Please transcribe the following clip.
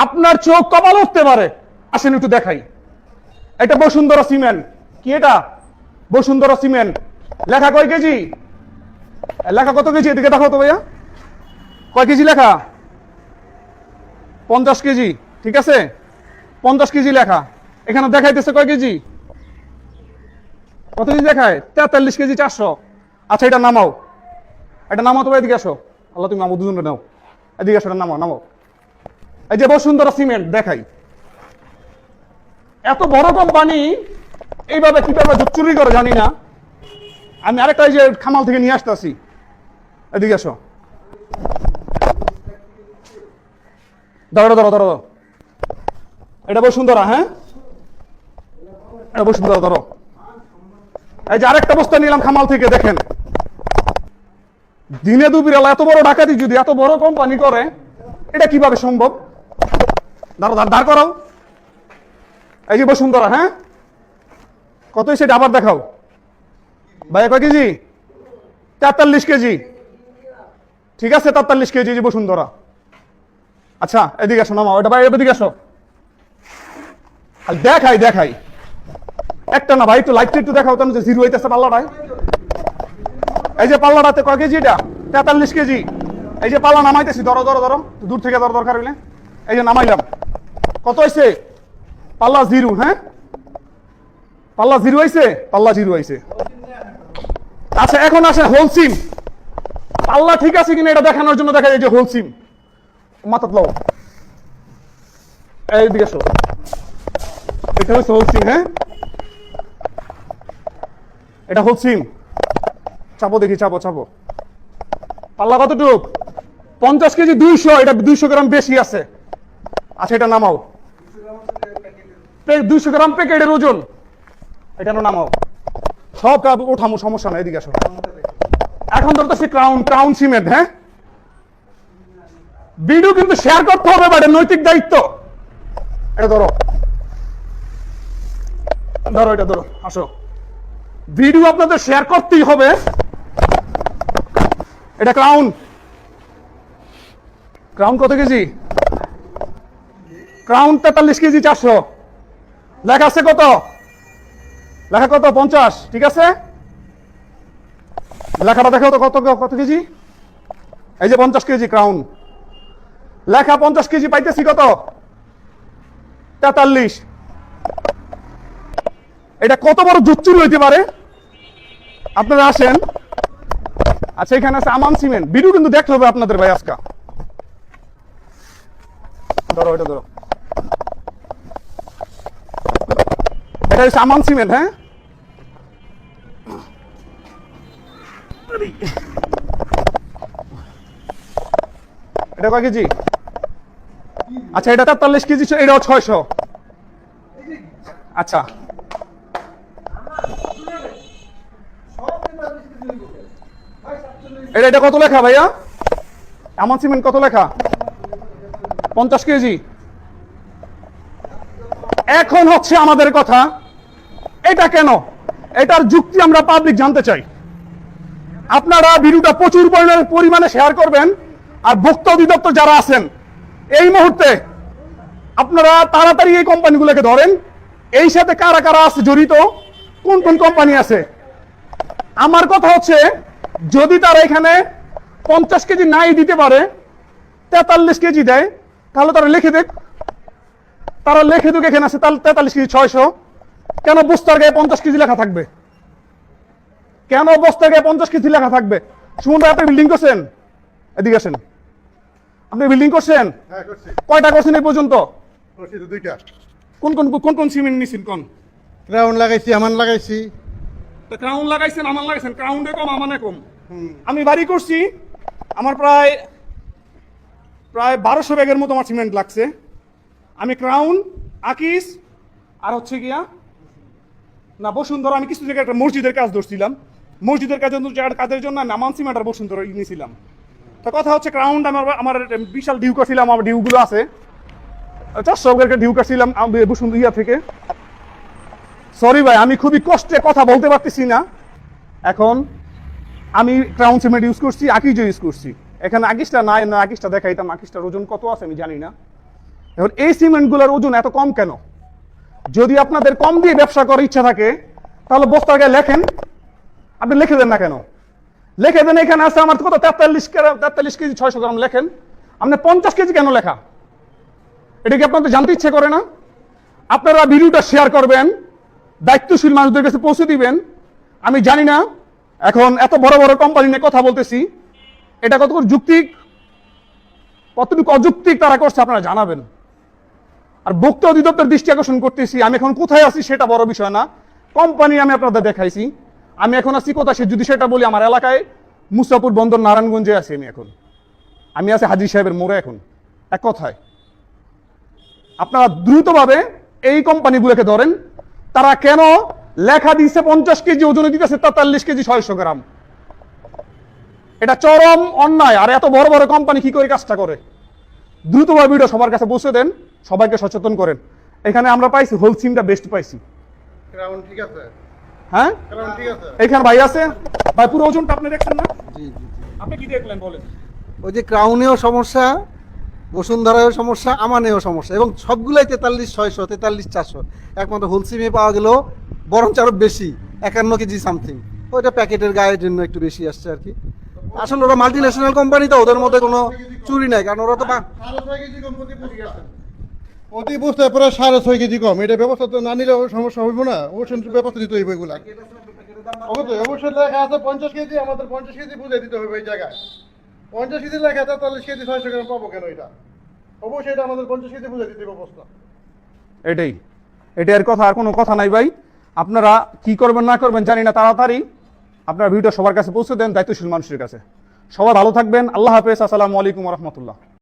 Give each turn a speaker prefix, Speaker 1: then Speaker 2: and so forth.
Speaker 1: আপনার চোখ কপাল উঠতে পারে। আসেন একটু দেখাই। এটা বসুন্ধরা সিমেন্ট। কি এটা? বসুন্ধরা সিমেন্ট। লেখা কয় কেজি? লেখা কত কেজি? এদিকে দেখো তো ভাইয়া, কয় কেজি লেখা? 50 কেজি। ঠিক আছে, 50 কেজি লেখা। এখানে দেখাইতেছে কয় কেজি? কত কেজি দেখায়? 43 কেজি 400। আচ্ছা, এটা নামাও, এটা নামাও তো। এদিকে আসো, আল্লাহ তুমি আমার দুজনে নাও, এদিকে আসো, এটা নামাও নামাও। এই যে বসুন্ধরা সিমেন্ট দেখাই। এত বড় কোম্পানি এইভাবে কিভাবে চুরি করে জানি না। আমি আরেকটা এই যে খামাল থেকে নিয়ে আসতেছি, এদিকে আসো। ধরো ধরো ধরো, এটা বসুন্ধরা। হ্যাঁ, এটা বসুন্ধরা। ধরো, এই যে আরেকটা বস্তা নিলাম খামাল থেকে। দেখেন, দিনে দুপুরেলা এত বড় ডাকাতি যদি এত বড় কোম্পানি করে, এটা কিভাবে সম্ভব? দাঁড়ো, দাঁড় করাও। এই যে বসুন্ধরা। হ্যাঁ, কত সেটা আবার দেখাও ভাইয়া। কয় কেজি? 43 কেজি। ঠিক আছে, 43 কেজি যে বসুন্ধরা। আচ্ছা, এদিকে আসো, নামাও এটা ভাই, এদিকে আসো। দেখাই দেখাই, একটা না ভাই, একটু লাইটটা একটু দেখাও তো, যে জিরো হইতেছে পাল্লাটায়। এই যে পাল্লাটাতে কয় কেজি? এটা 43 কেজি। এই যে পাল্লা নামাইতেছি, ধরো ধরো ধরো, দূর থেকে ধরো, দরকার হইলে। এই যে নামাইলাম। কত হয়েছে? পাল্লা জিরো। হ্যাঁ, পাল্লা জিরো হয়েছে, পাল্লা জিরো হয়েছে। আচ্ছা, এখন আসে হোলসিম। পাল্লা ঠিক আছে কিনা এটা দেখানোর জন্য দেখা যায় যে হোলসিম। মাথাত লাও, এইদিকে আসো। এটা হচ্ছে হোলসিম। হ্যাঁ, এটা হোলসিম। চাপো দেখি, চাপো চাপো। পাল্লা কতটুক? 50 কেজি 200। এটা 200 গ্রাম বেশি আছে। আচ্ছা, এটা নামাও। 200 গ্রাম প্যাকেটের ওজন। এটা নামাও, সব ওঠামো, সমস্যা নাই। এদিকে আসো। এখন ধরো তো সে ক্রাউন সিমেন্ট। হ্যাঁ, ভিডিও কিন্তু শেয়ার করতে হবে, বাট নৈতিক দায়িত্ব। এটা ধরো ধরো, এটা ধরো, আসো। ভিডিও আপনাদের শেয়ার করতেই হবে। এটা ক্রাউন কত কেজি? Crown 43 KG 400। লেখা আছে কত? লেখা কত? 50। ঠিক আছে, লেখাটা দেখো তো, কত কেজি? এই যে 50 কেজি ক্রাউন লেখা। 50 কেজি পাইতেছি কত? 43। এটা কত বড় জুচ্চুর হইতে পারে? আপনারা আসেন। আচ্ছা, এখানে আছে আমান সিমেন্ট। ভিডিও কিন্তু দেখতে হবে আপনাদের ভাই আজকে। ধরো, এটা ধরো, এটা হচ্ছে আমান সিমেন্ট। হ্যাঁ, এটা কয় কেজি? আচ্ছা, এটা 43 কেজি, এটাও 600। আচ্ছা, এটা কত লেখা ভাইয়া? আমান সিমেন্ট কত লেখা? 50 কেজি। এখন হচ্ছে আমাদের কথা, এটা কেন? এটার যুক্তি আমরা পাবলিক জানতে চাই। আপনারা ভিডিওটা প্রচুর পরিমাণে শেয়ার করবেন। আর ভোক্তা অধিদপ্তর যারা আছেন, এই মুহূর্তে আপনারা তাড়াতাড়ি এই কোম্পানিগুলোকে ধরেন। এই সাথে কারা কারা আছে জড়িত, কোন কোন কোম্পানি আছে। আমার কথা হচ্ছে, যদি তারা এখানে 50 কেজি নাই দিতে পারে, 43 কেজি দেয়, তাহলে তারা লিখে দেখ। তারা লিখে দেখ এখানে আছে 43 কেজি 600। কেন বস্তার গায়ে 50 কেজি লেখা থাকবে? কেন বস্তার গায়ে 50 কেজি লেখা থাকবে? সুমন ভাই, আপনি বিল্ডিং করছেন? এদিকে আসেন। আপনি বিল্ডিং করছেন? কয়টা করছেন এই পর্যন্ত?
Speaker 2: দুইটা।
Speaker 1: কোন কোন কোন কোন সিমেন্ট নিছেন? কোন
Speaker 2: ক্রাউন লাগাইছি, আমান লাগাইছি।
Speaker 1: ক্রাউন লাগাইছেন, আমান লাগাইছেন। ক্রাউনে কম, আমানে কম। আমি বাড়ি করছি, আমার প্রায় 1200 ব্যাগের মতো আমার সিমেন্ট লাগছে। আমি ক্রাউন, আকিস, আর হচ্ছে গিয়া না বসুন্ধরা। আমি কিছু জায়গায় একটা মসজিদের কাজ ধরছিলাম। মসজিদের কাজের জন্য আমি আমান সিমেন্ট আর বসুন্ধরা নিয়েছিলাম। তো কথা হচ্ছে, ক্রাউন আমার বিশাল ডিউ করছিলাম। আমার ডিউগুলো আছে 400 ব্যাগের ডিউ করছিলাম বসুন্ধরা থেকে। সরি ভাই, আমি খুবই কষ্টে কথা বলতে পারতেছি না। এখন আমি ক্রাউন সিমেন্ট ইউজ করছি, আকিজও ইউজ করছি। এখানে আকিসটা নাই, না আকিসটা দেখাইতাম। আকিসটার ওজন কত আছে আমি জানি না। এখন এই সিমেন্টগুলোর ওজন এত কম কেন? যদি আপনাদের কম দিয়ে ব্যবসা করার ইচ্ছা থাকে তাহলে বস্তার গায়ে লেখেন, আপনি লিখে দেন না কেন? লিখে দেন এখানে আছে আমার কত 43 কেজি 600 গ্রাম, লেখেন। আপনি 50 কেজি কেন লেখা? এটা কি আপনাদের জানতে ইচ্ছে করে না? আপনারা ভিডিওটা শেয়ার করবেন, দায়িত্বশীল মানুষদের কাছে পৌঁছে দিবেন। আমি জানি না এখন এত বড় বড় কোম্পানি নিয়ে কথা বলতেছি, এটা কতটুকু যুক্তিক কতটুকু অযৌক্তিক তারা করছে আপনারা জানাবেন। আর ভোক্তা অধিদপ্তর দৃষ্টি আকর্ষণ করতেছি, আমি এখন কোথায় আছি সেটা বড় বিষয় না, কোম্পানি আমি আপনাদের দেখাইছি। আমি এখন আছি কোথায় যদি সেটা বলি, আমার এলাকায় মুসাপুর বন্দর নারায়ণগঞ্জে আছি আমি আছি হাজী সাহেবের মোড়ে। এখন এক কথায় আপনারা দ্রুতভাবে এই কোম্পানিগুলোকে ধরেন, তারা কেন লেখা দিচ্ছে 50 কেজি ওজনে দিতেছে 43 কেজি 600 গ্রাম। এটা চরম অন্যায়। আর এত বড় বড় কোম্পানি কি করে কাজটা করে? দ্রুতভাবে ভিডিও সবার কাছে পৌঁছে দেন, সবাইকে সচেতন করেন। এখানে আমরা পাইছি হোলসিমটা বেস্ট পাইছি।
Speaker 2: ক্রাউন ঠিক আছে,
Speaker 1: হ্যাঁ
Speaker 2: ক্রাউন ঠিক আছে।
Speaker 1: এখানে ভাই আছে, ভাই পুরো ওজনটা আপনি দেখছেন না?
Speaker 3: জি জি জি।
Speaker 1: আপনি কি দেখলেন বলেন?
Speaker 3: ওই যে ক্রাউনেও সমস্যা, বসুন্ধরায়ও সমস্যা, আমানেও সমস্যা, এবং সবগুলাই 43,600 43,400। একমাত্র হোলসিমে পাওয়া গেল বরঞ্চ আরো বেশি, 51 কেজি সামথিং। ওইটা প্যাকেটের গায়ের জন্য একটু বেশি আসছে আর কি। আসলে ওরা মাল্টি ন্যাশনাল কোম্পানি, তো ওদের মধ্যে কোনো চুরি নাই, কারণ ওরা তো
Speaker 2: 6.5 কেজি কম প্রতি বস্তায় প্রায় 6.5 কেজি কম। এটা ব্যবস্থা তো না নিলে সমস্যা হইব না, অবশ্যই ব্যবস্থা দিতে হইব এগুলা। অবশ্যই লেখা আছে 50 কেজি, আমাদের 50 কেজি বুঝে দিতে হবে এই জায়গায়। 50 কেজি লেখা 43 কেজি 600 গ্রাম পাবো কেন? এটা অবশ্যই এটা আমাদের 50 কেজি বুঝে দিতে হবে অবস্থা।
Speaker 1: এটাই আর কথা, আর কোনো কথা নাই ভাই। আপনারা কি করবেন না করবেন জানি না, তাড়াতাড়ি আপনার ভিডিও সবার কাছে পৌঁছে দেন, দায়িত্বশীল মানুষের কাছে। সবাই ভালো থাকবেন, আল্লাহ হাফেজ, আসসালামু আলাইকুম ওয়া রাহমাতুল্লাহ।